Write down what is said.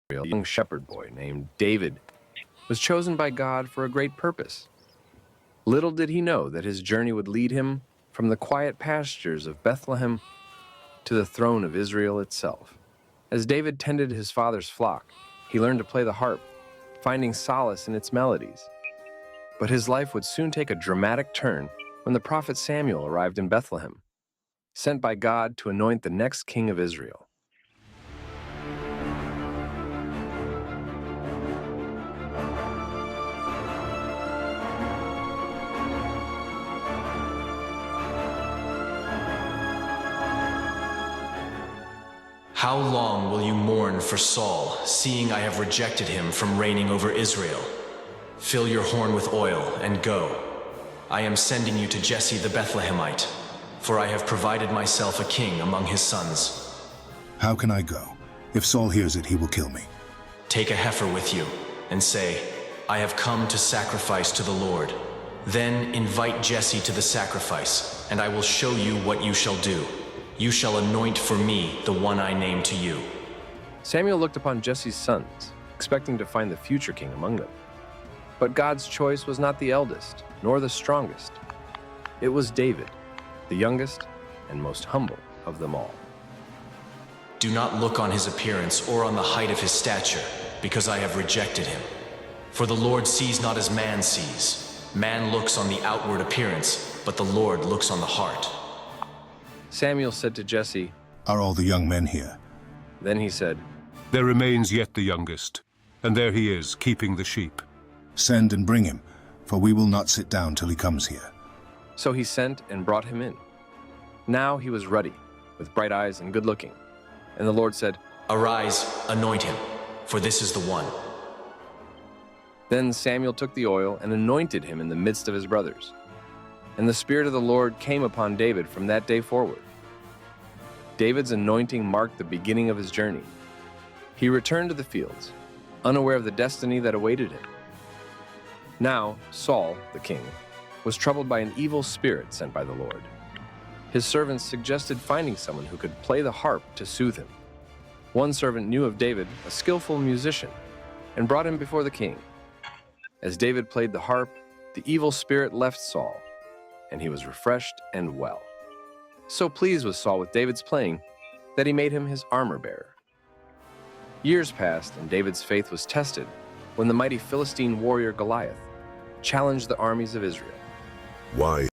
A young shepherd boy named David was chosen by God for a great purpose. Little did he know that his journey would lead him from the quiet pastures of Bethlehem to the throne of Israel itself. As David tended his father's flock, he learned to play the harp, finding solace in its melodies. But his life would soon take a dramatic turn when the prophet Samuel arrived in Bethlehem, sent by God to anoint the next king of Israel. How long will you mourn for Saul, seeing I have rejected him from reigning over Israel? Fill your horn with oil and go. I am sending you to Jesse the Bethlehemite, for I have provided myself a king among his sons. How can I go? If Saul hears it, he will kill me. Take a heifer with you, and say, I have come to sacrifice to the Lord. Then invite Jesse to the sacrifice, and I will show you what you shall do. You shall anoint for me the one I name to you. Samuel looked upon Jesse's sons, expecting to find the future king among them. But God's choice was not the eldest, nor the strongest. It was David, the youngest and most humble of them all. Do not look on his appearance or on the height of his stature, because I have rejected him. For the Lord sees not as man sees. Man looks on the outward appearance, but the Lord looks on the heart. Samuel said to Jesse, Are all the young men here? Then he said, There remains yet the youngest, and there he is, keeping the sheep. Send and bring him, for we will not sit down till he comes here. So he sent and brought him in. Now he was ruddy, with bright eyes and good looking. And the Lord said, Arise, anoint him, for this is the one. Then Samuel took the oil and anointed him in the midst of his brothers. And the Spirit of the Lord came upon David from that day forward. David's anointing marked the beginning of his journey. He returned to the fields, unaware of the destiny that awaited him. Now, Saul, the king, was troubled by an evil spirit sent by the Lord. His servants suggested finding someone who could play the harp to soothe him. One servant knew of David, a skillful musician, and brought him before the king. As David played the harp, the evil spirit left Saul, and he was refreshed and well. So pleased was Saul with David's playing that he made him his armor-bearer. Years passed, and David's faith was tested when the mighty Philistine warrior Goliath challenged the armies of Israel. Why